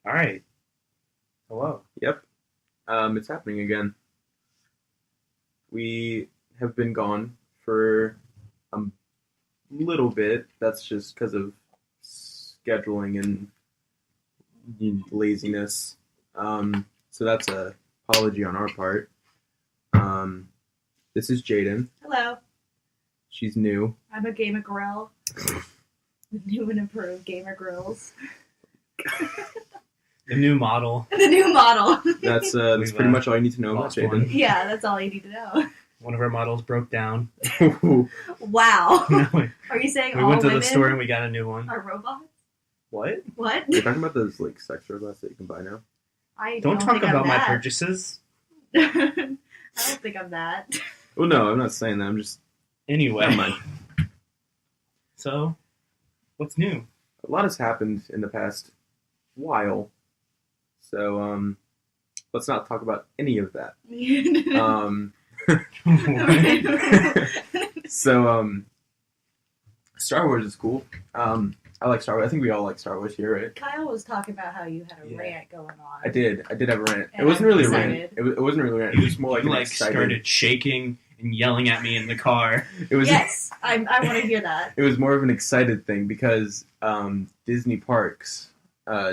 All right. Hello. Yep. It's happening again. We have been gone for a little bit. That's just because of scheduling and laziness. So that's a apology on our part. This is Jaden. Hello, She's new. I'm a gamer grill. The new and improved gamer grills. The new model. The new model. That's We've, pretty much all you need to know about lost one. Jaden. Yeah, that's all you need to know. One of our models broke down. Wow. we Are you saying we all went to women the store and we got a new one. are robots? What? What? You're talking about those like sex robots that you can buy now? I Don't talk think I'm about my that. purchases. I don't think I'm that. Oh no, I'm not saying that. I'm just Anyway. never mind. So, what's new? A lot has happened in the past while, so let's not talk about any of that. So Star Wars is cool. I like Star Wars. I think we all like Star Wars here, right? Kyle was talking about how you had a Yeah. rant going on. I did have a rant. And It wasn't I'm really a rant. excited. It wasn't really a rant. It was more like you an like excited. started shaking and yelling at me in the car. It was. Yes, I want to hear that. It was more of an excited thing because Disney parks,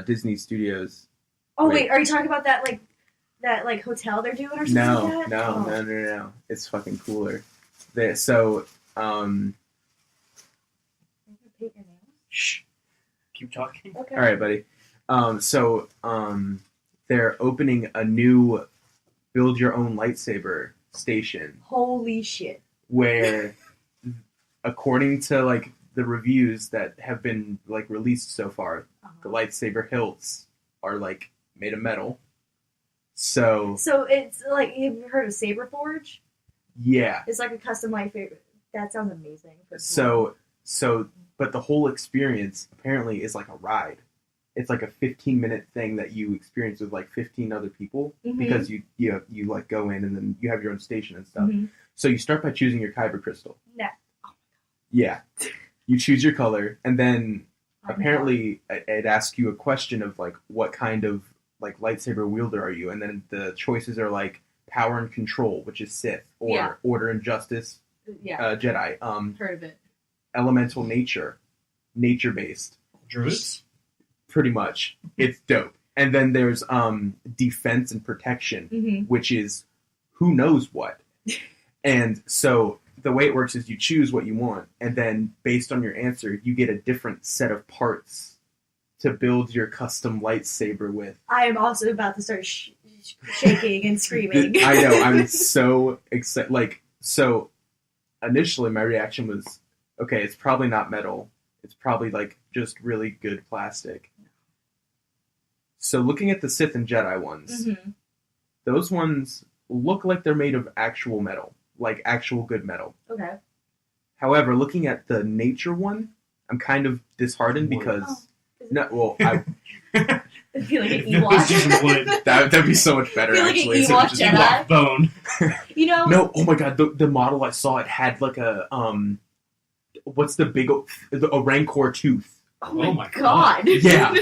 Disney Studios. Oh Wait. wait, are you talking about that hotel they're doing or something No, like that? Oh. no. It's fucking cooler. So Paint your nails? Shh. Keep talking. Okay. all right, buddy. They're opening a new build your own lightsaber station Holy shit. where, according to like the reviews that have been like released so far, the lightsaber hilts are like made of metal. So So it's like, you've heard of Saberforge? yeah. It's like a custom lightsaber. That sounds amazing. But the whole experience apparently is like a ride. It's like a 15-minute thing that you experience with like 15 other people Mhm. because you like go in and then you have your own station and stuff. Mhm. So you start by choosing your kyber crystal. No. Yeah. You choose your color and then I know. apparently it asks you a question of like what kind of like lightsaber wielder are you, and then the choices are like power and control, which is Sith, or Yeah. order and justice, Yeah, Jedi. heard of it. Elemental nature based, Druids? pretty much. It's dope. And then there's defense and protection, Mm-hmm. which is who knows what. And so the way it works is you choose what you want, and then based on your answer, you get a different set of parts to build your custom lightsaber with. I am also about to start shaking and screaming. I know, I'm so excited. Like, so initially my reaction was, okay, it's probably not metal. It's probably like just really good plastic. So looking at the Sith and Jedi ones, Mm-hmm. those ones look like they're made of actual metal, like actual good metal. Okay. However, looking at the nature one, I'm kind of disheartened Wood. because Is it- no, well, I, I feel like an It's Ewok. just wood. that'd be so much better Feel like an actually. Ewok Just- Jedi. Ewok bone. You know? No, oh my god, the model I saw, it had like a what's the big a Rancor tooth. Oh my God. god. Yeah.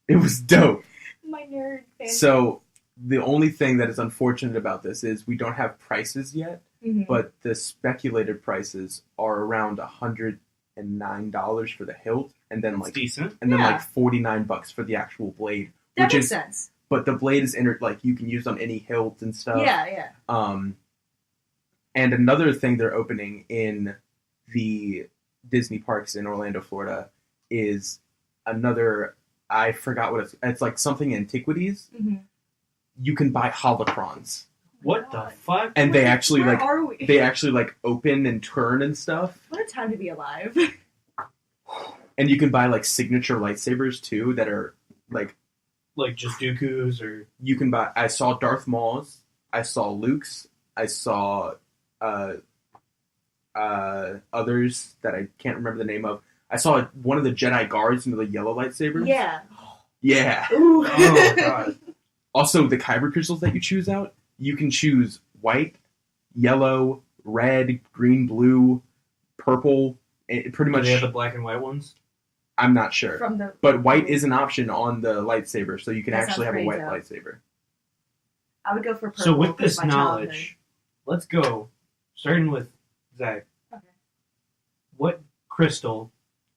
It was dope. My nerd fan. So the only thing that is unfortunate about this is we don't have prices yet, Mhm. but the speculated prices are around $109 for the hilt, and then That's like decent. Yeah. like $49 for the actual blade. that which makes is sense. But the blade is like you can use on any hilt and stuff. Yeah. And another thing they're opening in the Disney parks in Orlando, Florida, is another. I forgot what it's like. Something antiquities. Mm-hmm. You can buy holocrons, What the fuck? and they actually Where like are we? they actually like open and turn and stuff. What a time to be alive. And you can buy like signature lightsabers too that are like Like just Dooku's or... you can buy. I saw Darth Maul's. I saw Luke's. I saw others that I can't remember the name of. I saw one of the Jedi guards into the yellow lightsabers. Yeah. Yeah. Ooh. Oh, God. Also, the kyber crystals that you choose out, you can choose white, yellow, red, green, blue, purple. Pretty Do much. they have the black and white ones? I'm not sure. From the But white is an option on the lightsaber, so you can That actually have sounds a white pretty lightsaber. I would go for purple. So with 'cause this my knowledge, childhood. let's go. Starting with Zach. Okay. What crystal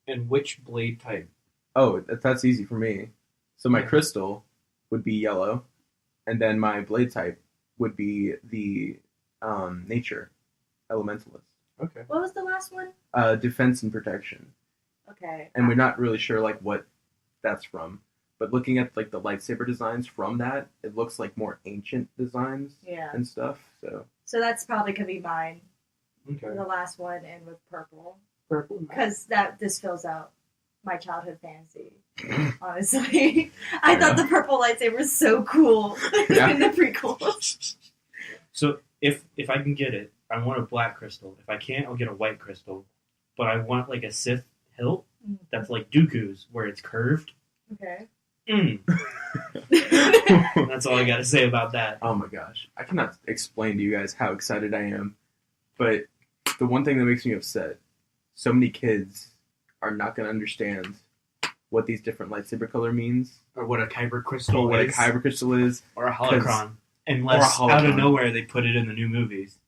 and which blade type? Oh, that's easy for me. So my Yeah. crystal would be yellow, and then my blade type would be the nature elementalist. Okay. What was the last one? Defense and protection. Okay. And we're not really sure like what that's from. But looking at like the lightsaber designs from that, it looks like more ancient designs Yeah. and stuff. So So that's probably could be mine. Okay. The last one, and with purple, Purple. because this fills out my childhood fantasy. Honestly, I thought the purple lightsaber was so cool Yeah. in the prequels. So if I can get it, I want a black crystal. If I can't, I'll get a white crystal. But I want like a Sith hilt that's like Dooku's, where it's curved. Okay. That's all I got to say about that. oh my gosh, I cannot explain to you guys how excited I am. But the one thing that makes me upset, so many kids are not going to understand what these different lightsaber color means, Or what a kyber crystal or what a is, kyber crystal is. or a holocron. Unless or a out of holocron. nowhere they put it in the new movies.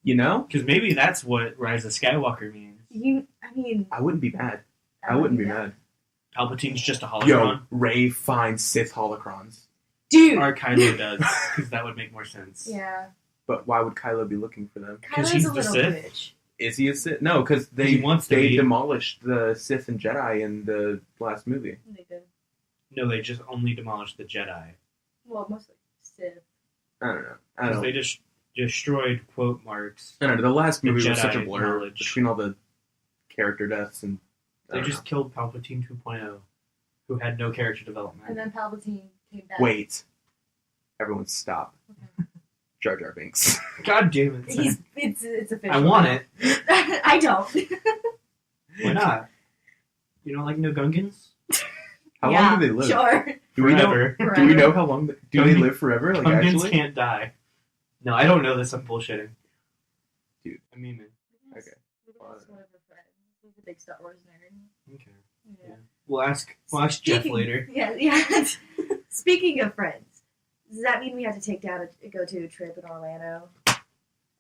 You know, Because maybe that's what Rise of Skywalker means. I mean, I wouldn't be mad. I wouldn't be mad. Palpatine's just a Yo, holocron. Rey finds Sith holocrons. dude. Or Kylo does, because that would make more sense. Yeah. But why would Kylo be looking for them? 'Cause Kylo's he's a the little Sith. bitch. Is he a Sith? No, because He wants to they be. demolished the Sith and Jedi in the last movie. They did. No, they just only demolished the Jedi. Well, mostly Sith. I don't know. I Because don't. they just destroyed quote marks. I don't know. The last the movie was such a Jedi blur knowledge. between all the character deaths and. I They don't just killed Palpatine 2.0, who had no character development. And then Palpatine came back. know. Wait. Everyone stop. Okay. Jar Jar Binks. God damn it. It's official. I want it. I don't. Why not? You don't like no Gungans? How Yeah, long do they live? Sure. Do we know? Forever. Do we know how long? Do they Gungan- live forever? Like Gungans actually? can't die. No, I don't know this. I'm bullshitting. Dude. I mean it. Okay. Whatever friend. He's a big Star Wars nerd. Okay. Yeah. We'll ask Jeff later. Yeah. Speaking of friends, does that mean we have to go to a trip in Orlando?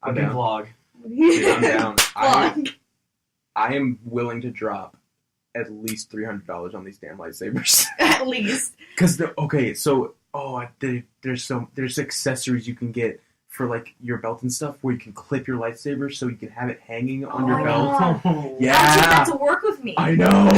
I'm Fucking down. vlog. Dude, I'm down. Vlog. I am willing to drop at least $300 on these damn lightsabers. At least. Because there's accessories you can get for like your belt and stuff where you can clip your lightsaber so you can have it hanging on Oh your my belt. God. Yeah. I'll take that to work with me. I know.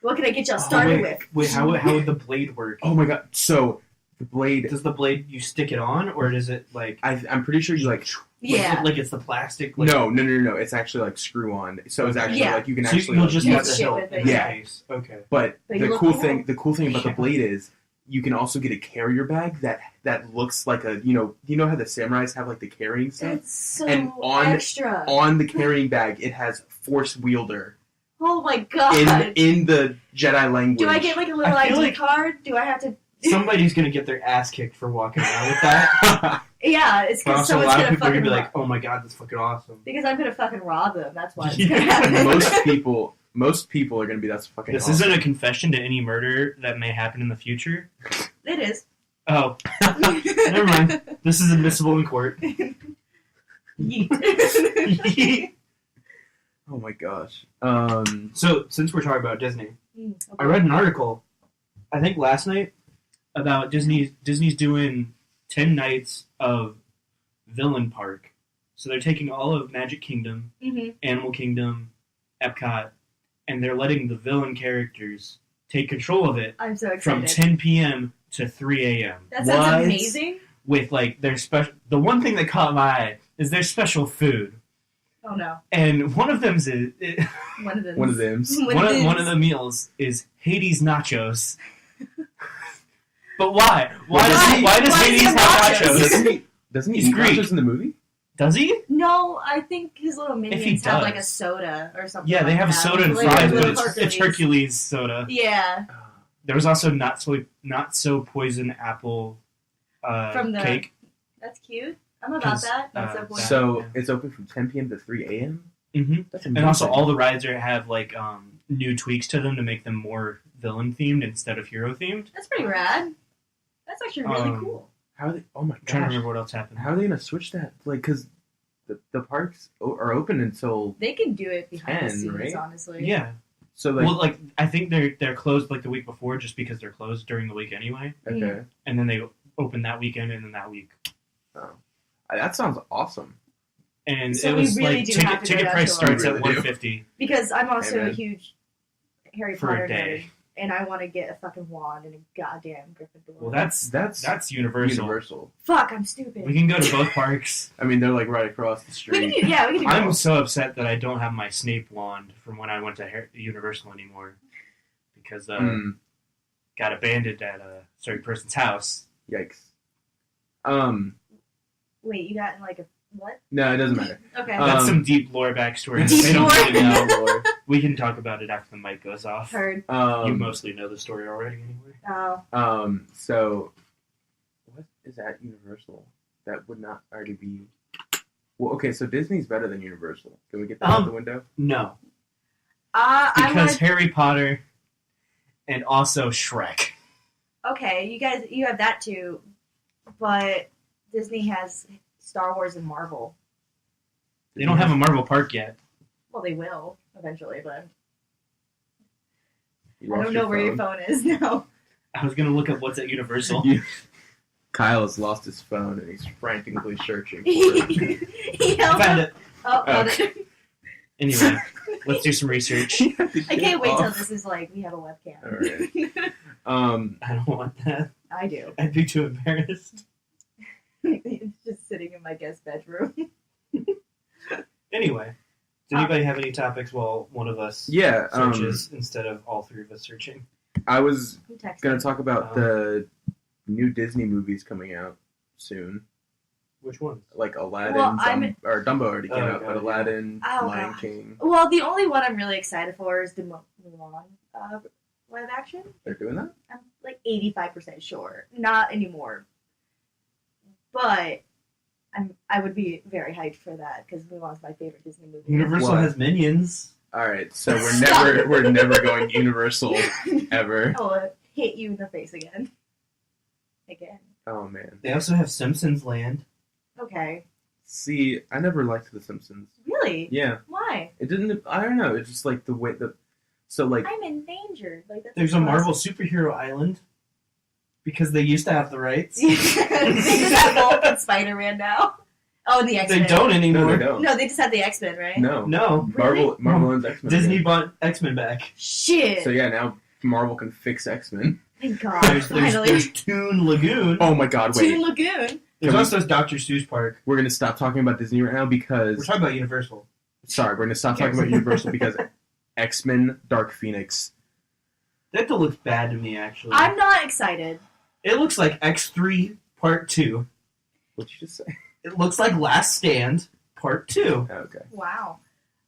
What can I get y'all started with? Wait, how would the blade work? Oh my god. So the blade, Does the blade, you stick it on, or does it like... I'm pretty sure you like. Yeah. Like it's the plastic? Like, No. It's actually like screw on. So it's actually Yeah. like you can So actually. you'll like, just use have the shit hilt with it. in the Yeah. case. Okay. But But the you look cool cool. thing about the Yeah. blade is you can also get a carrier bag that looks like a you know how the samurais have like the carrying stuff. It's so And extra. On the carrying bag, it has force wielder Oh my god. in the Jedi language. Do I get like a little I feel ID like- card? Do I have to? Somebody's gonna get their ass kicked for walking around with that. Yeah, it's But because also, a someone's lot of gonna people are fucking gonna be like, "Oh my god, that's fucking awesome." because I'm gonna fucking rob them. That's why it's Yeah. gonna happen. most people are gonna be that's fucking. This awesome. isn't a confession to any murder that may happen in the future. It is. Oh, never mind. This is admissible in court. Yeet. Oh my gosh. So, since we're talking about Disney, Okay. I read an article, I think last night, about Disney's doing 10 nights of Villain Park. So they're taking all of Magic Kingdom, Mhm. Animal Kingdom, Epcot, and they're letting the villain characters take control of it I'm so from excited. 10 p.m. to 3 a.m. That sounds What? amazing. with like their special. The one thing that caught my eye is their special food, Oh no. and one of them's One of them. one of them. one of the meals is Hades nachos. But why? Why does Why does Hades he have have nachos? nachos? Doesn't he He's eat Greek. nachos in the movie? Does he? No, I think his little he minions have like a does. soda or something. Yeah, they like have that. soda and Like fries, little but it's Hercules soda. Yeah. There was also not so poison apple From the- cake. That's cute. I'm about 'Cause, that. That's so that- cool. So yeah. it's open from 10 p.m. to 3 a.m. Mm-hmm. That's And also, amazing. all the rides have like new tweaks to them to make them more villain themed instead of hero themed. That's pretty rad. That's actually really cool. How are they? Oh my I'm trying to gosh! remember what else happened. How are they gonna switch that? Like, because the parks are open until They can do it behind the 10, scenes, right? honestly. Yeah. so like Well, like I think they're closed like the week before just because they're closed during the week anyway, okay. and then they open that weekend and then that week. Oh. That sounds awesome. And So it we was really like do have to go ticket down price to a- starts We at really do. $150. Because I'm also Amen. a huge Harry For a Potter day. nerd, and I want to get a fucking wand and a goddamn Gryffindor. Well, that's Universal. Universal. Fuck, I'm stupid. We can go to both parks. I mean, they're like right across the We street. can do, yeah, we can do I'm both. so upset that I don't have my Snape wand from when I went to Universal anymore because got abandoned at a certain person's house. Yikes. Wait, you got in like a what? No, it doesn't matter. Okay. Um, That's some deep lore backstory. Deep They don't lore. really know. Lore. We can talk about it after the mic goes off. Heard. You mostly know the story already anyway. Oh. So, what is at Universal that would not already be? Well, okay, so Disney's better than Universal. Can we get that out the window? No, I because want. Harry Potter and also Shrek. Okay, you have that too, but Disney has Star Wars and Marvel. They don't have a Marvel park yet. Well, they will eventually, but You I lost don't know where your phone is now. I was gonna look up what's at Universal. Kyle has lost his phone and he's frantically searching for it. He held Found up- it. Oh, found Okay. it. Anyway, let's do some research. I can't wait till this is like we have a webcam. Alright. I don't want that. I do. I'd be too embarrassed. It's just sitting in my guest bedroom. Anyway, does anybody have any topics while one of us Yeah, searches instead of all three of us searching? I was Who texted gonna me? talk about the new Disney movies coming out soon. Which one? Like Aladdin, Well, I'm- or Dumbo already came Oh, out, but God, Aladdin, Oh, Lion God. King, Well, the only one I'm really excited for is the Mulan live action. they're doing that? I'm like 85% sure. Not anymore. But I would be very hyped for that because Mulan's my favorite Disney movie. Universal What? has Minions. Alright, so we're Stop. we're never going Universal ever. I will hit you in the face again. Again. Oh man. They also have Simpsons Land. Okay. See, I never liked The Simpsons. Really? Yeah. Why? It didn't I don't know, it's just like the way so like I'm endangered. Like that's There's a Marvel superhero island because they used to have the rights. they just have Wolf and Spiderman now. Oh, and the X-Men. They don't no, anymore. they don't. No, they just had the X-Men, right? No. No. Really? Marvel owns X-Men. Disney again. bought X-Men back. Shit. So yeah, now Marvel can fix X-Men. Thank God. There's Finally. Toon Lagoon. Oh my god, wait. Toon Lagoon. There's Can also Dr. Seuss Park. We're gonna stop talking about Disney right now We're because talking about Universal. sorry, we're gonna stop talking about Universal because X-Men Dark Phoenix. That looks bad to me, actually. I'm not excited. It looks like X3 Part 2. What'd you just say? It looks like Last Stand Part 2. Oh, okay. Wow.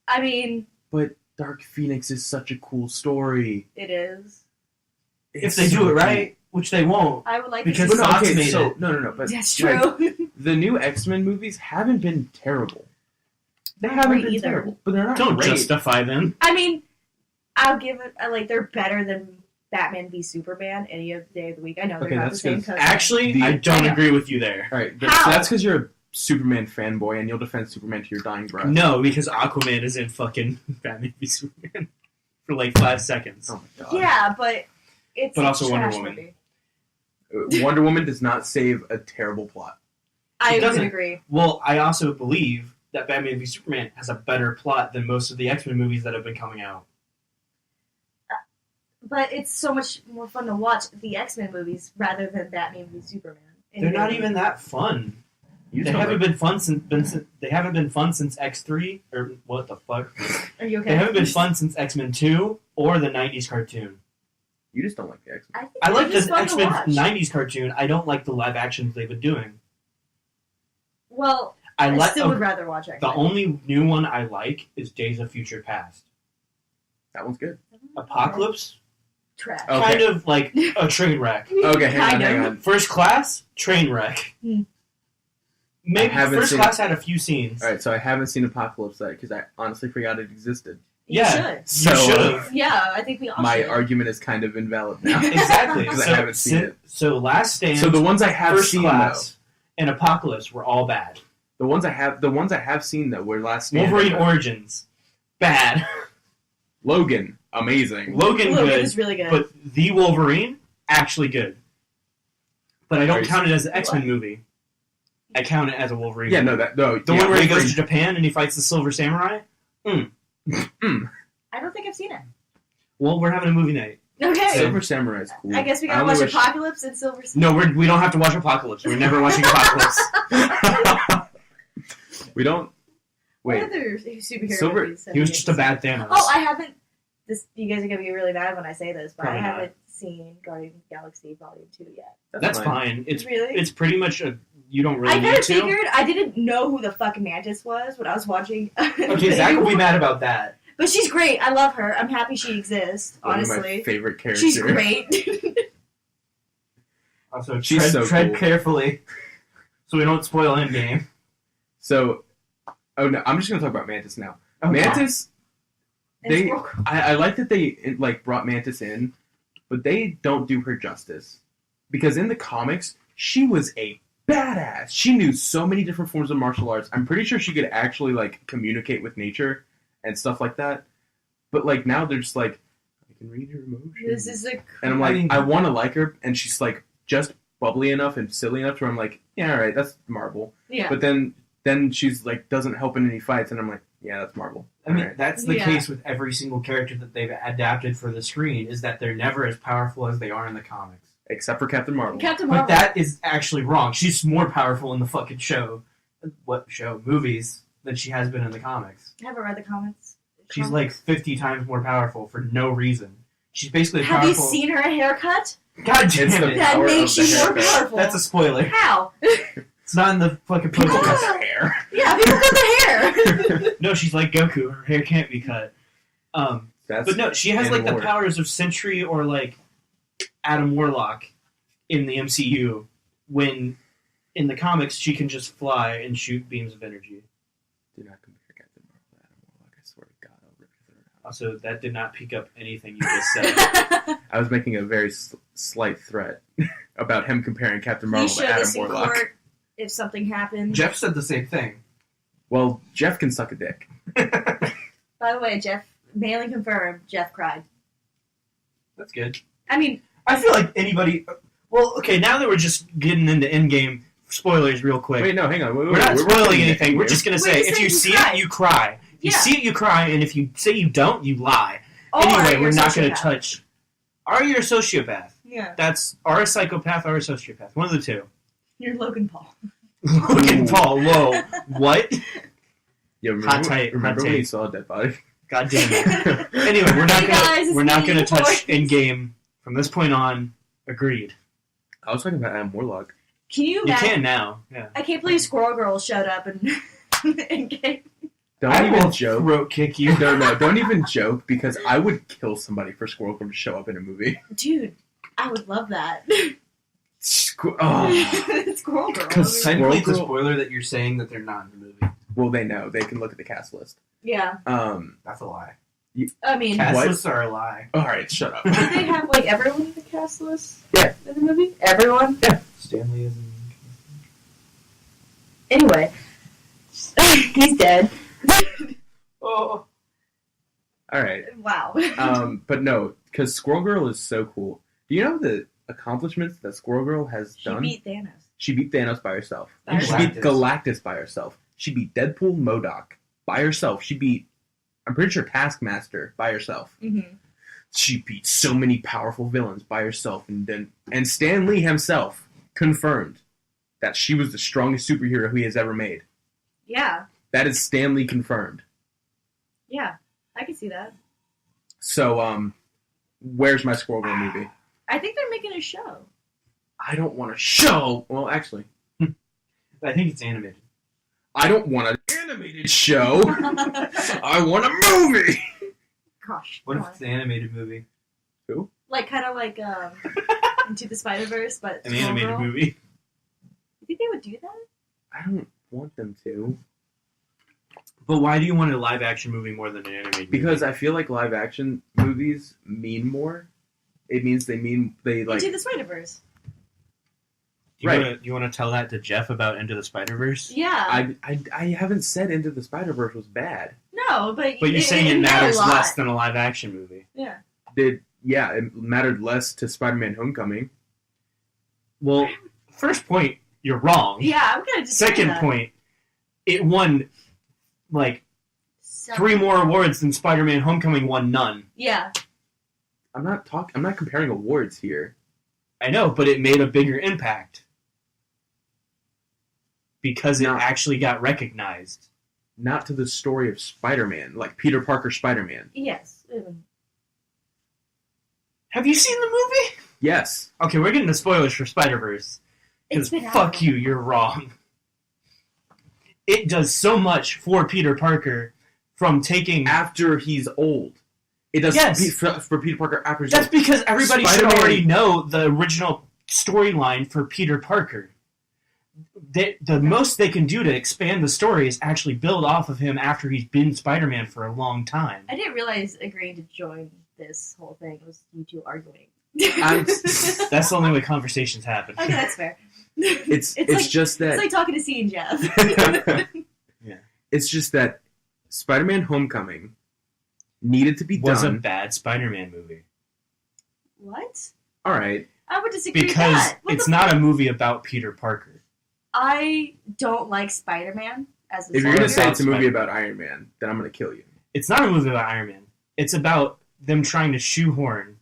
I mean, But Dark Phoenix is such a cool story. it is. If they do it right, which they won't. I would like Because to But see no, Fox okay, made so it. no, but That's like, true. the new X-Men movies haven't been terrible. They Not haven't great been either. terrible, but they're not Don't great. justify them. I mean, I'll give it, like, they're better than Batman v Superman any of day of the week. I know they're Okay, not the that's same. good. 'cause- Actually, The- I don't I know. agree with you there. All right, How? so that's because you're a Superman fanboy and you'll defend Superman to your dying breath. No, because Aquaman is in fucking Batman v Superman for like 5 seconds. Oh my god. Yeah, but it's But a also Wonder trash Woman. movie. Wonder Woman does not save a terrible plot. I It would doesn't. agree. Well, I also believe that Batman v Superman has a better plot than most of the X-Men movies that have been coming out. But it's so much more fun to watch the X-Men movies rather than Batman v Superman. They're not even that fun. You They just haven't don't been fun since they haven't been fun since X3 or what the fuck? Are you okay? They haven't been fun since X-Men 2 or the 90s cartoon. you just don't like the X-Men. think I like they're just the fun to X-Men watch. 90s cartoon. I don't like the live actions they've been doing. Well, I I like still would rather watch X-Men. the only new one I like is Days of Future Past. That one's good. Apocalypse, Trash. Oh. kind of like a train wreck. Okay, hang on, Kind hang of. on. First Class, train wreck. Hmm. Maybe haven't First seen Class had a few scenes. All right, so I haven't seen Apocalypse yet because I honestly forgot it existed. You Yeah. should. So You should have. Yeah, I think we all my should. argument is kind of invalid now. Exactly. Because I haven't seen it. So Last Stand, So the ones I have First seen Class, and Apocalypse were all bad. though, the ones I have seen though were Last Stand. Wolverine Origins, bad. Logan, amazing. Logan good, is really good. but The Wolverine, actually good. But I don't count it as an X-Men What? movie. I count it as a Wolverine Yeah, movie. The one where he goes to Japan and he fights the Silver Samurai? I don't think I've seen it. Well, we're having a movie night. Okay. Silver Samurai is cool. I guess we gotta only watch wish- Apocalypse and Silver No, we don't have to watch Apocalypse. We're never watching Apocalypse. We don't. What Wait, other superhero Silver- movies have He was you just a seen? bad Thanos. Oh, I haven't. You guys are gonna be really mad when I say this, but Probably I not. haven't seen Guardians of the Galaxy Volume 2 yet. That's fine. It's Really? pretty much you don't really I kind need of to. figured I didn't know who the fuck Mantis was when I was watching. Okay, Zach will be mad about that. But she's great. I love her. I'm happy she exists. One of my Honestly, favorite characters. she's great. Also, She's tread cool. carefully so we don't spoil Endgame. So, oh no, I'm just gonna talk about Mantis now. Okay. Mantis, And they, Squirrel Girl. I like that they like brought Mantis in, but they don't do her justice because in the comics she was a badass. She knew so many different forms of martial arts. I'm pretty sure she could actually like communicate with nature and stuff like that. But like now they're just like, I can read your emotions. This is a. And I'm like, I mean- I want to like her, and she's like just bubbly enough and silly enough to where I'm like, yeah, all right, that's Marvel. Yeah. But then she's like doesn't help in any fights, and I'm like, yeah, that's Marvel. I mean, All right. that's the Yeah. case with every single character that they've adapted for the screen, is that they're never as powerful as they are in the comics. Except for Captain Marvel. Captain Marvel. But that is actually wrong. She's more powerful in the fucking show. What show? Movies than she has been in the comics. I haven't read the comments. She's like 50 times more powerful for no reason. She's basically Have you powerful. seen her haircut? God It's damn the it. That power makes of the you more haircut. powerful. That's a spoiler. How? It's not in the fucking People post. cut their hair. Yeah, people cut their hair. No, she's like Goku. Her hair can't be cut. That's But no, she has and like the more. powers of Sentry or like Adam Warlock in the MCU. When in the comics she can just fly and shoot beams of energy. Do not compare Captain Marvel to Adam Warlock. I swear to God, I'll rip your throat out. Also, that did not pick up anything you just said. I was making a very slight threat about him comparing Captain Marvel Please to show Adam this in Warlock. court if something happens. Jeff said the same thing. Well, Jeff can suck a dick. By the way, Jeff, mailing confirmed, Jeff cried. That's good. I mean, I feel like anybody. Well, okay, now that we're just getting into Endgame spoilers real quick. Wait, no, hang on. we're not spoiling anything. We're just gonna say Wait, if so you you see cry. it, you cry. If you Yeah. see it, you cry, and if you say you don't, you lie. or Anyway, you're we're a not going to sociopath. touch. Are you a sociopath? Yeah, That's or a psychopath or a sociopath. One of the two. you're Logan Paul. Logan Paul. Whoa. What? Yeah, Hot take, remember hot when take. you saw a dead body? God damn it. Anyway, we're not Hey guys, it's going me, to touch Forrest. Endgame from this point on. Agreed. I was talking about Adam Warlock. Can you You imagine? can now. Yeah. I can't believe Squirrel Girl showed up and came. Don't I even will joke. throat kick you. No, don't even joke because I would kill somebody for Squirrel Girl to show up in a movie. Dude, I would love that. Oh. Squirrel Girl. Because I mean, Technically, it's a Squirrel Girl- spoiler that you're saying that they're not in the movie. Well, they know. They can look at the cast list. yeah, That's a lie. I mean, Cast What? lists are a lie. All right, shut up. did they have like everyone in the cast list? Yeah. In the movie, everyone. Stanley is in. Anyway, he's dead. Oh. All right. Wow. But no, because Squirrel Girl is so cool. Do you know the accomplishments that Squirrel Girl has She done? beat Thanos. She beat Thanos by herself. By She herself. beat Galactus by herself. She beat Deadpool, MODOK by herself. She beat, I'm pretty sure, Taskmaster by herself. Mm-hmm. She beat so many powerful villains by herself, and Stan Lee himself confirmed that she was the strongest superhero he has ever made. Yeah, That is Stan Lee confirmed. yeah, I can see that. So, where's my Squirrel Girl movie? I think they're making a show. I don't want a show. Well, actually, I think it's animated. I don't want an animated show. I want a movie. Gosh, What come if on. it's an animated movie? Like kind of like Into the Spider-Verse, but An Squirrel animated Girl? movie? You think they would do that? I don't. want them to. But why do you want a live action movie more than an animated Because movie? I feel like live action movies mean more. It means they like. Into the Spider-Verse. Do you want to tell that to Jeff about Into the Spider-Verse? Yeah. I haven't said Into the Spider-Verse was bad. No, but But you're saying it mattered matters a lot. less than a live action movie. Yeah. It mattered less to Spider-Man: Homecoming. Well, first point, you're wrong. Yeah, I'm gonna disagree. Second that. point, it won like 3 more awards than Spider-Man: Homecoming won none. Yeah. I'm not comparing awards here. I know, but it made a bigger impact because it actually got recognized. Not to the story of Spider-Man, like Peter Parker Spider-Man. Yes. Have you seen the movie? Yes. Okay, we're getting the spoilers for Spider-Verse. It's Because been fuck out. you, you're wrong. It does so much for Peter Parker from taking... After he's old. It does Yes. for Peter Parker after he's That's old. because everybody should Spider-Man- already know the original storyline for Peter Parker. The most they can do to expand the story is actually build off of him after he's been Spider-Man for a long time. I didn't realize agreeing to join this whole thing was you two arguing. That's the only way conversations happen. Okay, that's fair. It's like, just that... It's like talking to C and Jeff. Yeah. It's just that Spider-Man: Homecoming needed to be Was a done. bad Spider-Man movie. What? All right. I would disagree with Because that. What it's the not a movie about Peter Parker. I don't like Spider-Man as a If you're going to Spider-Man. say it's a movie Spider-Man. about Iron Man, then I'm going to kill you. It's not a movie about Iron Man. It's about them trying to shoehorn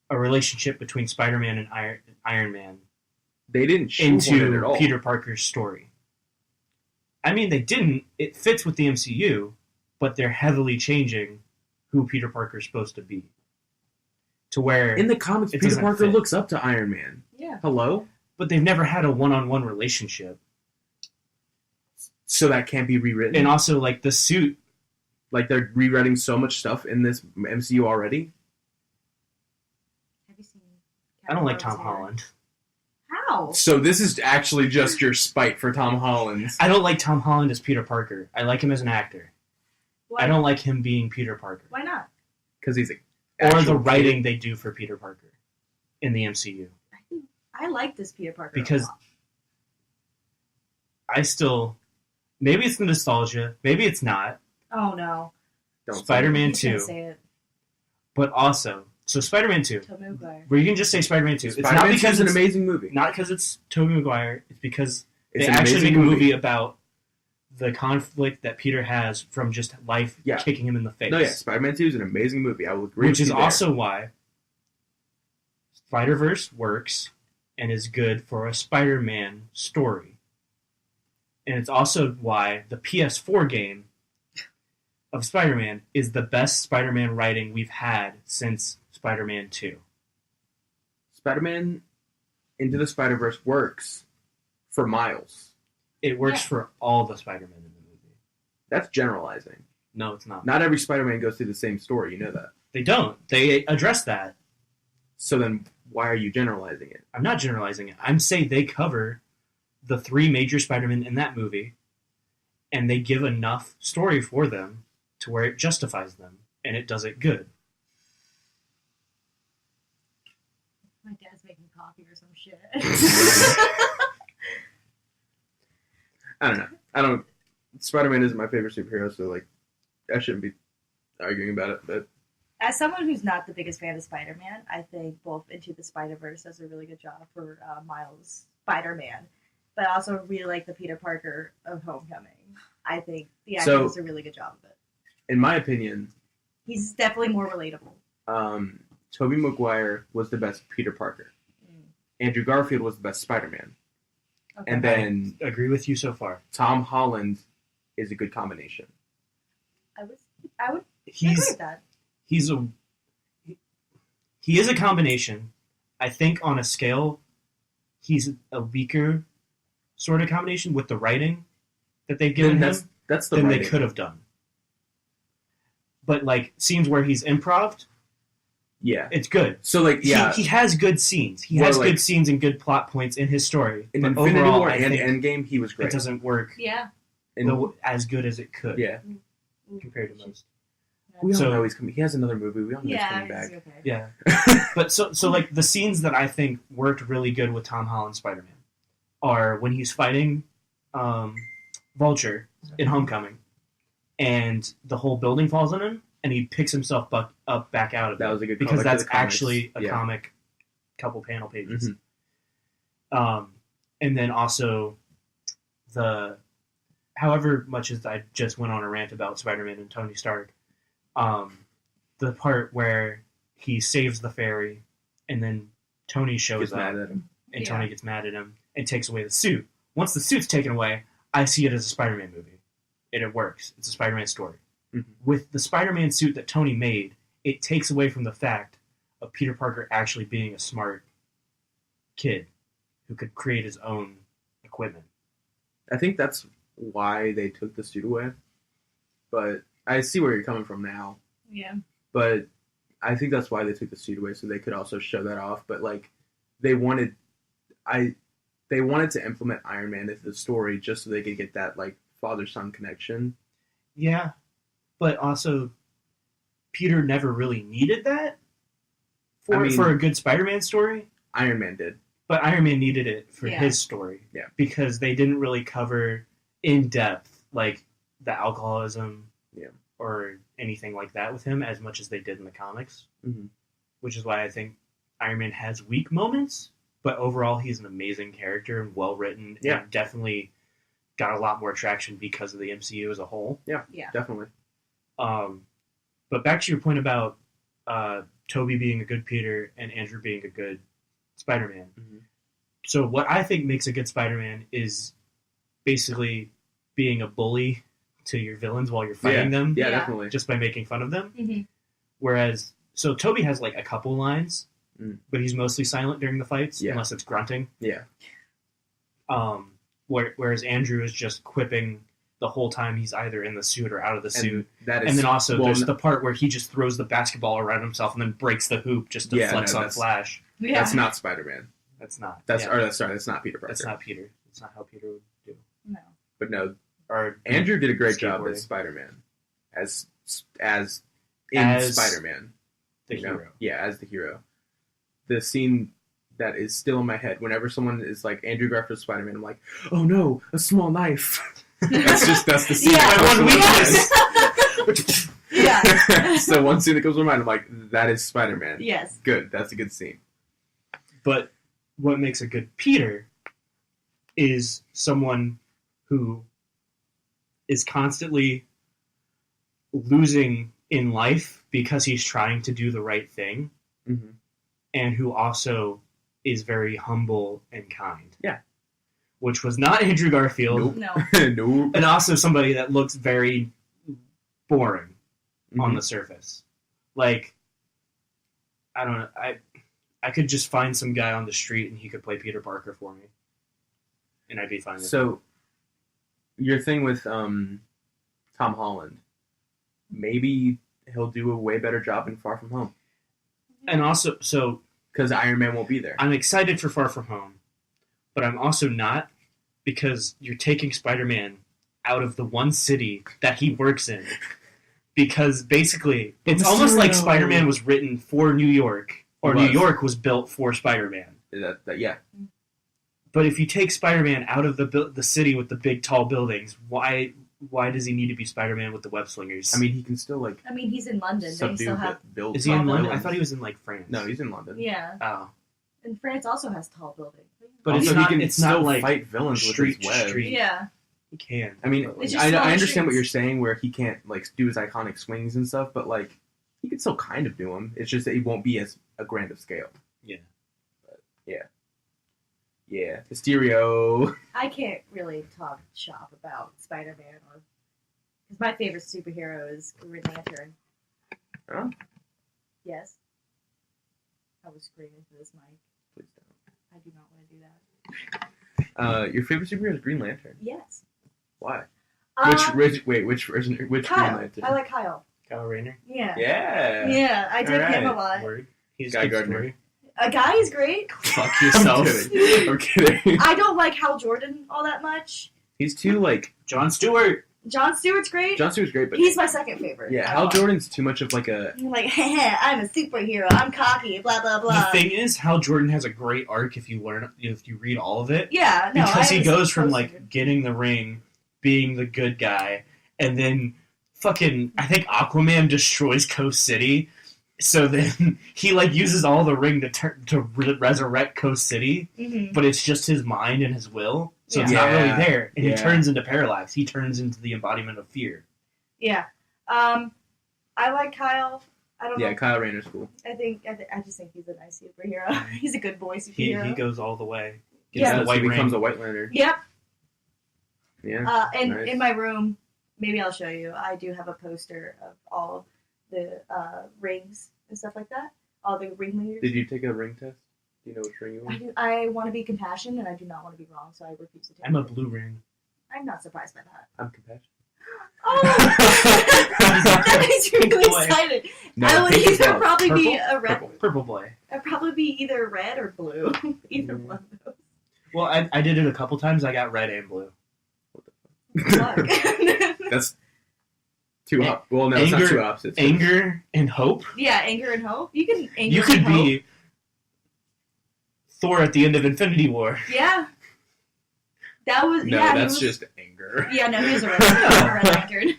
a relationship between Spider-Man and Iron Man They didn't shoehorn it at into all. Peter Parker's story. I mean, they didn't. It fits with the MCU, but they're heavily changing who Peter Parker's supposed to be. To where... In the comics, It Peter doesn't Parker fit. looks up to Iron Man. Yeah. Hello? But they've never had a one-on-one relationship. So that can't be rewritten? And also, like, the suit... Like, they're rewriting so much stuff in this MCU already? Have you seen I don't like Captain Tom Marvel's Holland. How? So this is actually just your spite for Tom Holland. I don't like Tom Holland as Peter Parker. I like him as an actor. Why? I don't like him being Peter Parker. Why not? Because he's a... Or the actual writing kid. they do for Peter Parker in the MCU. I like this Peter Parker Because a lot. I still... Maybe it's the nostalgia. Maybe it's not. Oh no. Don't say Spider-Man He's gonna 2. say it. But also... So Spider-Man 2. Tobey Maguire. Where you can just say Spider-Man 2. it. It's not Spider-Man 2 because is an it's... amazing movie. Not because it's Tobey Maguire. It's because It's they an actually amazing make a movie about the conflict that Peter has from just life Yeah. kicking him in the face. No, yeah, Spider-Man 2 is an amazing movie. I will agree Which with is you there. also why Spider-Verse works and is good for a Spider-Man story. And it's also why the PS4 game of Spider-Man is the best Spider-Man writing we've had since Spider-Man 2. Spider-Man Into the Spider-Verse works for Miles. It works Yeah. for all the Spider-Man in the movie. That's generalizing. No, it's not. Not every Spider-Man goes through the same story, you know that. They don't. They address that. So then why are you generalizing it? I'm not generalizing it. I'm saying they cover the 3 major Spider-Men in that movie, and they give enough story for them to where it justifies them, and it does it good. My dad's making coffee or some shit. I don't know. Spider-Man isn't my favorite superhero, so like I shouldn't be arguing about it, but As someone who's not the biggest fan of Spider-Man, I think both Into the Spider-Verse does a really good job for Miles Spider-Man, but I also really like the Peter Parker of Homecoming. I think the actor So- does a really good job of it. in my opinion, He's definitely more relatable. Tobey Maguire was the best Peter Parker. Andrew Garfield was the best Spider-Man. Okay. And then I agree with you so far. Tom Holland is a good combination. I would agree He's with that. he is a combination. I think on a scale, he's a weaker sort of combination with the writing that they've given Then him that's the than writing. they could have done. But like scenes where he's improv, Yeah. It's good. So, like, yeah. He has good scenes. He has good scenes and good plot points in his story. In but Infinity overall, War I and think Endgame, he was great. it doesn't work as good as it could. Yeah. Compared to most. We all know he's coming. He has another movie. We all know he's coming back. Okay. Yeah. But so like the scenes that I think worked really good with Tom Holland's Spider-Man are when he's fighting Vulture in Homecoming, and the whole building falls on him, and he picks himself up back out of it. That was a good call. because that's actually a comic, couple panel pages. Mm-hmm. And then also however much as I just went on a rant about Spider-Man and Tony Stark, the part where he saves the fairy, and then Tony shows up, mad at him. and Tony gets mad at him and takes away the suit. Once the suit's taken away, I see it as a Spider-Man movie. And it works. It's a Spider-Man story. Mm-hmm. With the Spider-Man suit that Tony made, it takes away from the fact of Peter Parker actually being a smart kid who could create his own equipment. I think that's why they took the suit away. But I see where you're coming from now. Yeah. But I think that's why they took the suit away, so they could also show that off. But like, they wanted to implement Iron Man into the story just so they could get that like father-son connection. Yeah, but also Peter never really needed that for a good Spider-Man story. Iron Man did. But Iron Man needed it for his story. Yeah. Because they didn't really cover in depth like the alcoholism or anything like that with him as much as they did in the comics. Mm-hmm. Which is why I think Iron Man has weak moments, but overall he's an amazing character and well written. Yeah. And definitely got a lot more traction because of the MCU as a whole. Yeah. Definitely. But back to your point about Tobey being a good Peter and Andrew being a good Spider-Man. Mm-hmm. So what I think makes a good Spider-Man is basically being a bully to your villains while you're fighting them. Yeah, definitely. Just by making fun of them. Mm-hmm. Whereas, so Tobey has like a couple lines, but he's mostly silent during the fights, unless it's grunting. Yeah. Whereas Andrew is just quipping the whole time he's either in the suit or out of the suit. And then also there's the part where he just throws the basketball around himself and then breaks the hoop just to flex on Flash. Yeah. That's not Spider-Man. That's not. That's not Peter Parker. That's not Peter. That's not how Peter would do. No. But no, or Andrew did a great job as Spider-Man, as Spider-Man, the hero. Yeah, as the hero. The scene that is still in my head whenever someone is like Andrew Garfield's Spider-Man, I'm like, oh no, a small knife. that's the scene. My one weakness. Yeah. So one scene that comes to my mind, I'm like, that is Spider-Man. Yes. Good. That's a good scene. But what makes a good Peter is someone who is constantly losing in life because he's trying to do the right thing, and who also is very humble and kind. Yeah. Which was not Andrew Garfield. Nope. No. Nope. And also somebody that looks very boring on the surface. Like, I don't know. I could just find some guy on the street and he could play Peter Parker for me. And I'd be fine with it. So, your thing with Tom Holland, maybe he'll do a way better job in Far From Home. And also, so... Because Iron Man won't be there. I'm excited for Far From Home, but I'm also not, because you're taking Spider-Man out of the one city that he works in. Because basically, it's almost like Spider-Man was written for New York, or New York was built for Spider-Man. Yeah. But if you take Spider-Man out of the city with the big tall buildings, why does he need to be Spider-Man with the web slingers? I mean, he can still he's in London. They still have. Is he in London? I thought he was in France. No, he's in London. Yeah. Oh. And France also has tall buildings. But also, he can it's still not like fight villains with his web. Yeah. He can. I mean, It's just I smaller understand what streets. you're saying, where he can't do his iconic swings and stuff, but he can still kind of do them. It's just that he won't be as a grand of scale. Yeah. But, yeah. Mysterio. I can't really talk shop about Spider-Man because my favorite superhero is Green Lantern. Huh? Yes. I was screaming for this mic. Please don't. I do not want to do that. Your favorite superhero is Green Lantern. Yes. Why? Kyle. Which Green Lantern? I like Kyle. Kyle Rayner. Yeah. Yeah. Yeah, I dig him a Alright. lot. Word. He's Guy a good Gardner. story. A guy is great. Fuck I'm yourself. kidding. I'm kidding. I don't like Hal Jordan all that much. He's too like Jon Stewart. Jon Stewart's great. Jon Stewart's great, but He's my second favorite. yeah, Hal Jordan's too much of like a. I'm like, I'm a superhero. I'm cocky. Blah blah blah. The thing is, Hal Jordan has a great arc if you read all of it. Yeah, no. Because I he goes from posted. like getting the ring, being the good guy, and then fucking I think Aquaman destroys Coast City. So then he like uses all the ring to resurrect Coast City, Mhm. but it's just his mind and his will. So it's Yeah. not really there, and Yeah. he turns into Parallax. He turns into the embodiment of fear. Yeah. I like Kyle. I don't Yeah, know. Kyle Rayner's cool. I just think he's a nice superhero. He's a good boy He superhero. goes all the way. Yeah. Gets Yeah, the white he becomes ring. a White Lantern. Yep. Yeah. And Nice. in my room, maybe I'll show you. I do have a poster of all the rings and stuff like that. All the ringleaders. Did you take a ring test? Do you know which ring you want? I want to be compassion, and I do not want to be wrong, so I refuse to take I'm a it. blue ring. I'm not surprised by that. I'm compassionate. Oh! That makes me really Boy. excited. No, I would pink is either love. probably be Purple? a red. Purple. Purple boy. I'd probably be either red or blue. Either Mm. one of those. Well, I did it a couple times. I got red and blue. Fuck. That's two well, no, it's not Anger- two opposites. Anger and hope. Yeah, anger and hope. You can anger You could and hope. be Thor at the end of Infinity War. Yeah. That was No, yeah. that's he was, just anger. Yeah, no, he was a red lantern.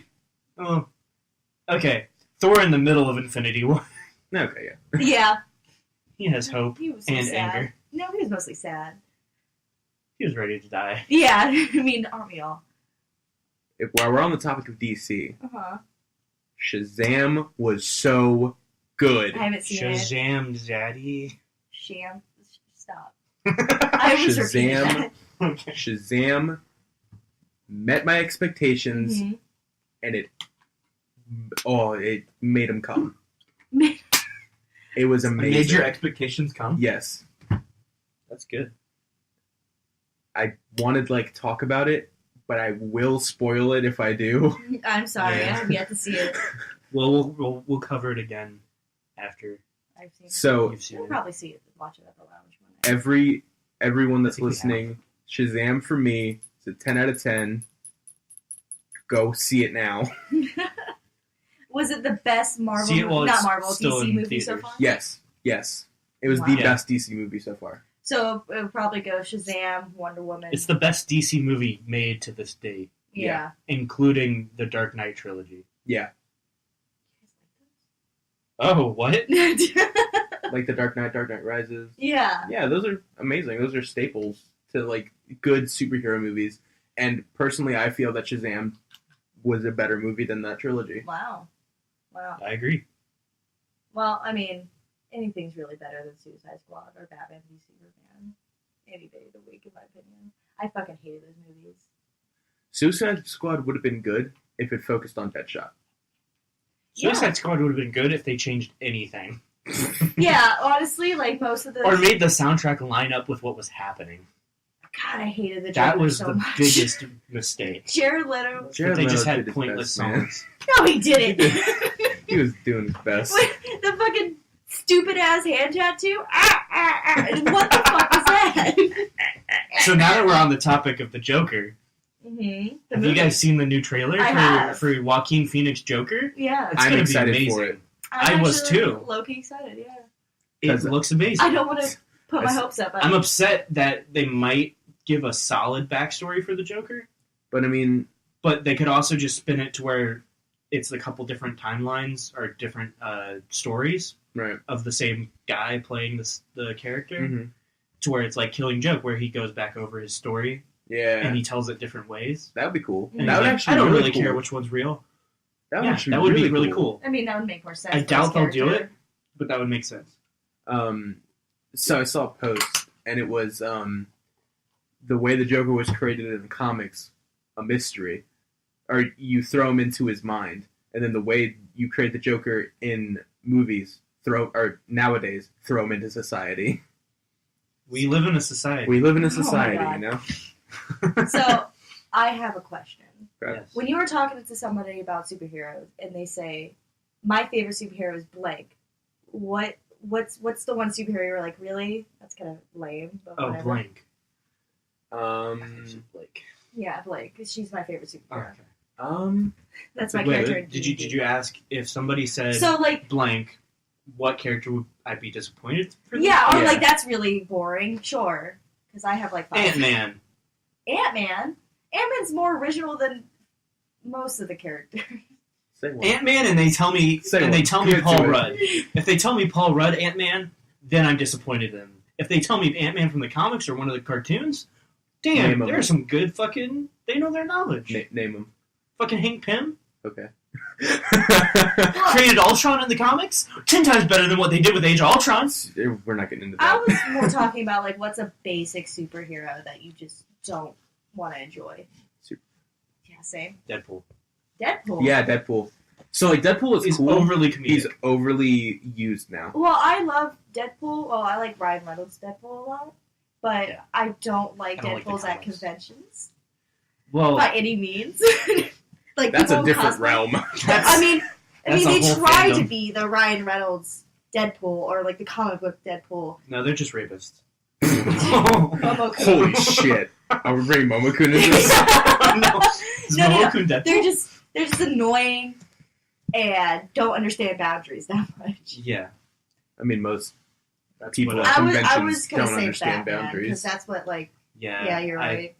Oh, okay. Thor in the middle of Infinity War. Okay, yeah. Yeah. He has hope He was so and sad. anger. No, he was mostly sad. He was ready to die. Yeah, I mean, aren't we all? While we're on the topic of DC, Uh-huh. Shazam was so good. I haven't seen it. Shazam, Zaddy. Sham. Stop. I was repeating Shazam. that. Okay. Shazam met my expectations, Mhm. and it made them come. Mhm. It was amazing. Made your expectations come? Yes, That's good. I wanted to talk about it, but I will spoil it if I do. I'm sorry, Yeah. I have yet to see it. Well, we'll cover it again after I've seen it. So you've seen We'll it. probably see it. Watch it at the lounge one night. everyone that's I think we listening, Shazam for me is a 10 out of 10. Go see it now. Was it the best Marvel? See it while not it's Marvel, still DC in movie so theaters. far. Yes. It was Wow. the Yeah. best DC movie so far. So it would probably go Shazam, Wonder Woman. It's the best DC movie made to this date, yeah. including the Dark Knight trilogy. Yeah. Oh, what? Like the Dark Knight Rises. Yeah. Yeah, those are amazing. Those are staples to good superhero movies. And personally, I feel that Shazam was a better movie than that trilogy. Wow. I agree. Well, I mean, anything's really better than Suicide Squad or Batman v Superman. Any day of the week, in my opinion. I fucking hated those movies. Suicide Squad would have been good if it focused on Deadshot. Suicide Squad would have been good if they changed anything. Yeah, honestly, most of the Or made the soundtrack line up with what was happening. God, I hated the Joker That was so the much. biggest mistake. Jared Leto. Jared But they just Leto had did his pointless best, man. songs. No, he didn't. He was doing his best. The fucking stupid ass hand tattoo. What the fuck was that? So now that we're on the topic of the Joker, Mm-hmm. have you guys seen the new trailer I have. for Joaquin Phoenix Joker? Yeah. It's I'm gonna excited be amazing. for it. I was too. Low-key excited, yeah. It 'Cause looks amazing. I don't want to put my hopes up. I'm upset that they might give a solid backstory for the Joker, But I mean, but they could also just spin it to where it's a couple different timelines or different stories right. of the same guy playing the character, Mm-hmm. to where it's like Killing Joke, where he goes back over his story Yeah. and he tells it different ways. That would be cool. And That he's would like, actually I don't be really cool. care which one's real. That would Yeah, actually that would really be really cool. I mean, that would make more sense. I for doubt his they'll do character. it, but that would make sense. So I saw a post, and it was the way the Joker was created in the comics, a mystery. Or you throw him into his mind, and then the way you create the Joker in movies, nowadays, throw him into society. We live in a society. We live in a my society, God. you know? So, I have a question. Okay. Yes. When you were talking to somebody about superheroes and they say, my favorite superhero is blank. What's the one superhero you're like, really? That's kind of lame. But Oh, whatever. blank. Blake. Yeah, Blake. She's my favorite superhero. Okay. That's my Wait, character. in did D&D. you ask if somebody said So like, blank, what character would I be disappointed for? yeah, or Yeah. like that's really boring. Sure, because I have like 5. Ant-Man. Ant-Man. Ant-Man's more original than most of the characters. Say one. Ant-Man, and they tell me Say one. Paul Commit to it. Rudd. If they tell me Paul Rudd Ant-Man, then I'm disappointed in them. If they tell me Ant-Man from the comics or one of the cartoons, damn, Name 'em. there's some good fucking. They know their knowledge. Name him. Fucking Hank Pym Okay. created Ultron in the comics. 10 times better than what they did with Age of Ultron. We're not getting into I that. was more talking about like what's a basic superhero that you just don't want to enjoy. Yeah, same. Deadpool. Deadpool. Yeah, Deadpool. So like Deadpool is He's cool. overly comedic. He's overly used now. Well, I love Deadpool. Well, I like Ryan Reynolds' Deadpool a lot, but I don't like I don't like the Deadpool's at comics. conventions well, by any means. Like That's a people different cosplay- realm. that's, I mean, That's a they whole try to fandom. be the Ryan Reynolds Deadpool or like the comic book Deadpool. no, they're just rapists. Momo-kun. Holy shit! Are we bringing Momokun into this? no, is No, no, no. Momo-kun Deadpool? They're just annoying and don't understand boundaries that much. Yeah, I mean, most that's people what at I was conventions gonna don't say understand Batman boundaries. because that's what like. Yeah, Yeah, you're right.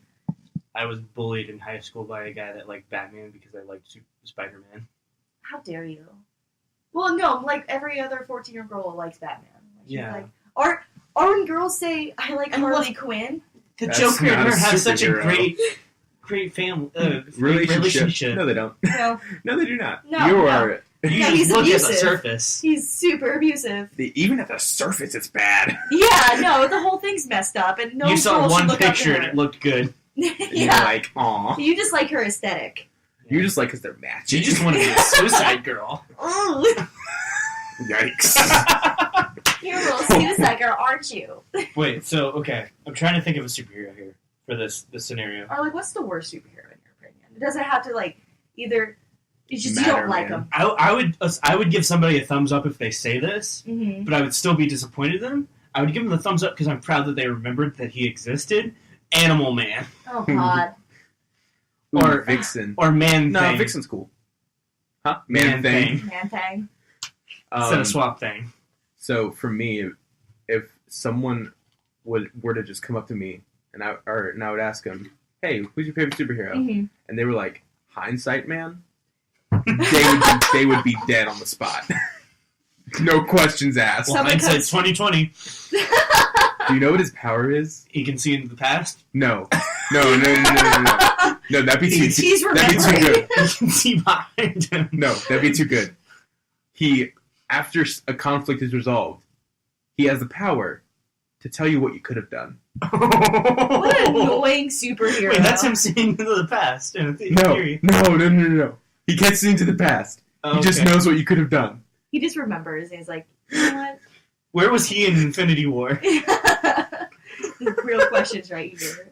I was bullied in high school by a guy that liked Batman because I liked Spider-Man. How dare you? Well, no, like every other 14-year-old girl likes Batman. Like, she's Yeah. Like, or when girls say I like And Harley Quinn. The That's Joker and not her a have such a superhero. great family relationship. No, they don't. No, No, they do not. No, you no. are. You No, just he's look at the abusive. surface. he's super abusive. Even at the surface, it's bad. Yeah, no, the whole thing's messed up, and no you saw girl should one look up to picture and her. it looked good. And you're Yeah, like, aw. you just like her aesthetic. You just like because they're matching. You just want to be a suicide girl. Ooh, Yikes. you're a little suicide girl, aren't you? Wait, so okay, I'm trying to think of a superhero here for this scenario. Or like, what's the worst superhero in your opinion? It doesn't have to like either. It's just you Matter, don't like man. them. I would give somebody a thumbs up if they say this, Mm-hmm. but I would still be disappointed in them. I would give them the thumbs up because I'm proud that they remembered that he existed. Animal Man Oh God. Ooh, Or- Vixen. or Man No, Thing. Vixen's cool. Huh? Man Thing. Man thing. Instead of Swap Thing. So for me, if someone were to just come up to me and I would ask them, "Hey, who's your favorite superhero?" Mm-hmm. and they were like, "Hindsightman," they would be dead on the spot. No questions asked. Well, Someone hindsight's comes- 2020. Do you know what his power is? He can see into the past. No. No. No, that'd be too. He's That'd be too remembering. good. He can see behind him. No, that'd be too good. After a conflict is resolved, he has the power to tell you what you could have done. What an annoying superhero. Wait, that's him seeing into the past. In No, theory. no. He can't see into the past. Oh, He just okay. knows what you could have done. He just remembers and he's like, you know Where was he in Infinity War? what? Real questions right here.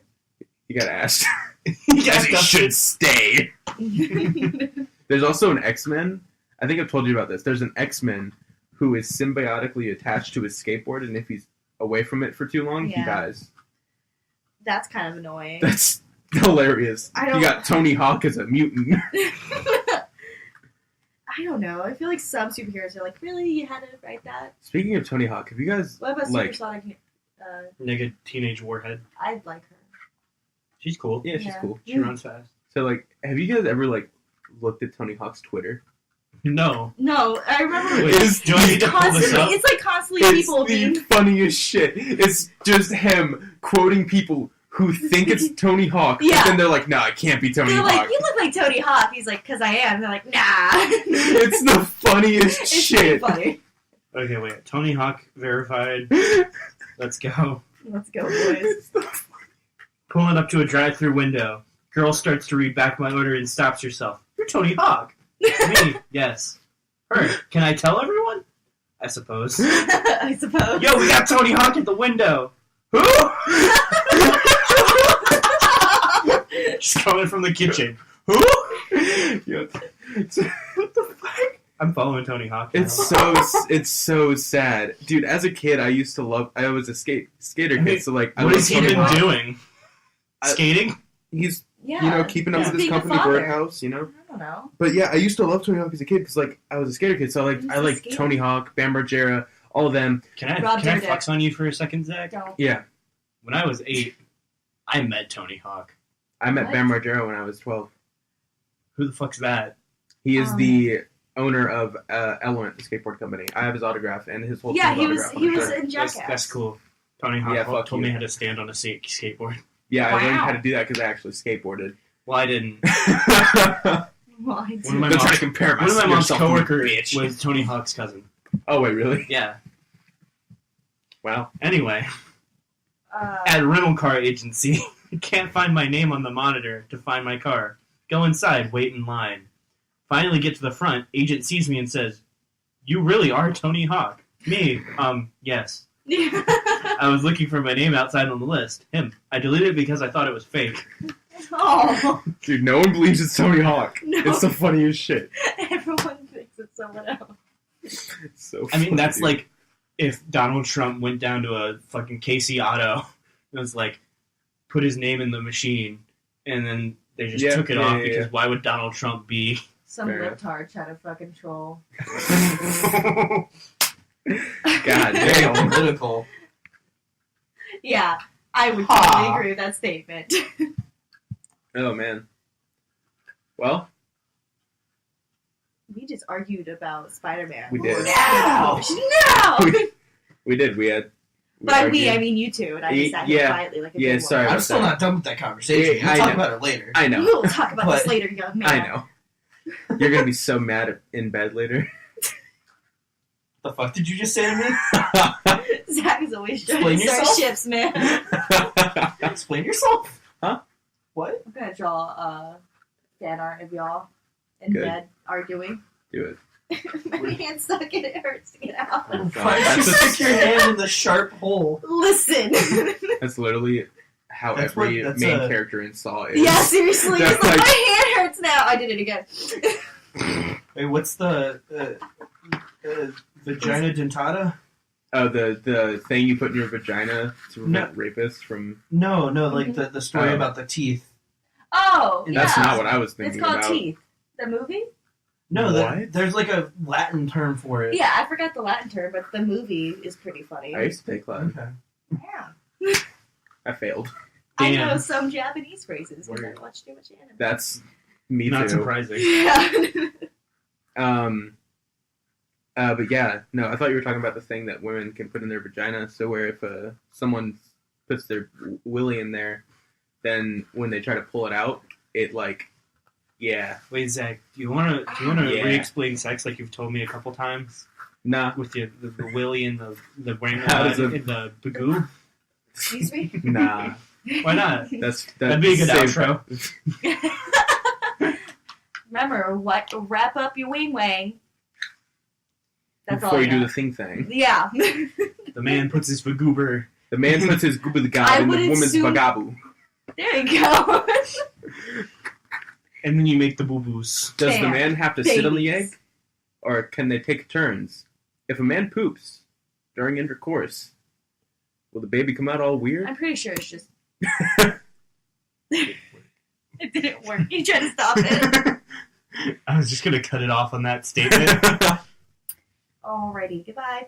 You gotta ask. He got As he stuff should stay. There's also an X-Men. I think I've told you about this. There's an X-Men who is symbiotically attached to his skateboard, and if he's away from it for too long, he Yeah. dies. That's kind of annoying. That's hilarious. I don't- You got Tony Hawk as a mutant. I don't know. I feel like some superheroes are like, really? You had to write that? Speaking of Tony Hawk, have you guys What about like? Supersonic? Nigga, teenage warhead. I'd like her. She's cool. Yeah, she's Yeah. cool. She runs fast. So like, have you guys ever like looked at Tony Hawk's Twitter? No. No, I remember Wait, It's- do I need to pull this constantly. up? It's like constantly It's people the being. funniest shit. It's just him quoting people who think it's Tony Hawk, Yeah. but then they're like, "No, it can't be Tony They're Hawk." like, you look like Tony Hawk. He's like, because I am. And they're like, nah. It's the funniest It's shit. pretty funny. Okay, wait. Tony Hawk verified. Let's go. Let's go, boys. Pulling up to a drive-through window. Girl starts to read back my order and stops herself. You're Tony Hawk. Me, yes. Her. Can I tell everyone? I suppose. I suppose. Yo, we got Tony Hawk at the window. Who? She's coming from the kitchen. Who? Yo, what the fuck? I'm following Tony Hawk now. It's so sad, dude. As a kid, I used to love. I was a skater kid, so like, what has he been doing? I- Skating? He's Yeah. keeping up with his Being a company father. Birdhouse, I don't know. But yeah, I used to love Tony Hawk as a kid because like I was a skater kid, so like I like skater. Tony Hawk, Bam Margera, all of them. Can I Rob Dyrdek. flex on you for a second, Zach? Don't. Yeah, When I was 8, I met Tony Hawk. I met What? Bam Margera when I was 12. Who the fuck's that? He is the owner of Element, the skateboard company. I have his autograph and his whole Yeah, team's he was autograph on he the was shirt. in Jackass. That's cool. Tony Hawk Yeah, fuck told you. me how to stand on a skateboard. Yeah, I learned Wow. how to do that because I actually skateboarded. Well, I didn't. Well, I One of do. my Don't try mom's- to compare One of my mom's yourself to me, coworkers bitch. was Tony Hawk's cousin. Oh wait, really? Yeah. Wow. Anyway, at a rental car agency, can't find my name on the monitor to find my car. Go inside, wait in line. Finally get to the front. Agent sees me and says, "You really are Tony Hawk." Me, yes. I was looking for my name outside on the list. Him. I deleted it because I thought it was fake. Oh, Dude, no one believes it's Tony Hawk. No. It's the funniest shit. everyone thinks it's someone else. It's so I mean, funny, that's dude. like if Donald Trump went down to a fucking Casey Auto and was like, put his name in the machine, and then they just Yeah, took it yeah, off yeah, because yeah. why would Donald Trump be? Some Fair libtard trying to fucking troll. God Very damn. political. Yeah, I would Ha. totally agree with that statement. Oh man. Well, We just argued about Spider-Man. We did. No! we did. We had. By argued. we, I mean you two, and I just sat here Yeah. quietly like a Yeah, good sorry. woman. I'm still not done with that conversation. Yeah, We'll I talk know. about it later. I know. We'll talk about this But- later, young man. I know. You're gonna be so mad in bed later. The fuck did you just say to me? Zach is always trying Explain to start yourself. ships, man. Explain yourself. Huh? What? I'm gonna draw fan art of y'all in Good. bed arguing. Do it. My hand's stuck and it hurts to get out. Oh, God. Why did you That's, stick your hand in the sharp hole? Listen. that's literally how That's every what- that's main a- character in Saw is. Yeah, seriously. That's It's like, like- my hand hurts now. I did it again. Wait, what's the vagina dentata? Oh, the thing you put in your vagina to prevent No. rapists from. No, like the story Oh. about the teeth. Oh, That's yeah. not what I was It's thinking called about. Teeth. The movie? No, What? there's like a Latin term for it. Yeah, I forgot the Latin term, but the movie is pretty funny. I used to take Latin. Okay. Yeah. I failed. I Damn. know some Japanese phrases because I Word. watch too much anime. That's me Not too. surprising. Yeah. But yeah, no, I thought you were talking about the thing that women can put in their vagina. So where if someone puts their willy in there, then when they try to pull it out, it like, yeah, Wait, Zach, do you want to Yeah. re-explain sex like you've told me a couple times nah, with the willy and the brain How does and the bagoo? Excuse me? nah. Why not? That'd be a good save- outro. Remember, wrap up your wing wang. That's all Before I you do got. the thing thing. Yeah. The man puts his bagoober. The man puts his gooba the I god in would the woman's assume- vagabu. There you go. And then you make the boo-boos. Does the Bam. man have to sit on the egg? Babies. Or can they take turns? If a man poops during intercourse, will the baby come out all weird? I'm pretty sure it's just. It didn't work. You tried to stop it. I was just going to cut it off on that statement. Alrighty, goodbye.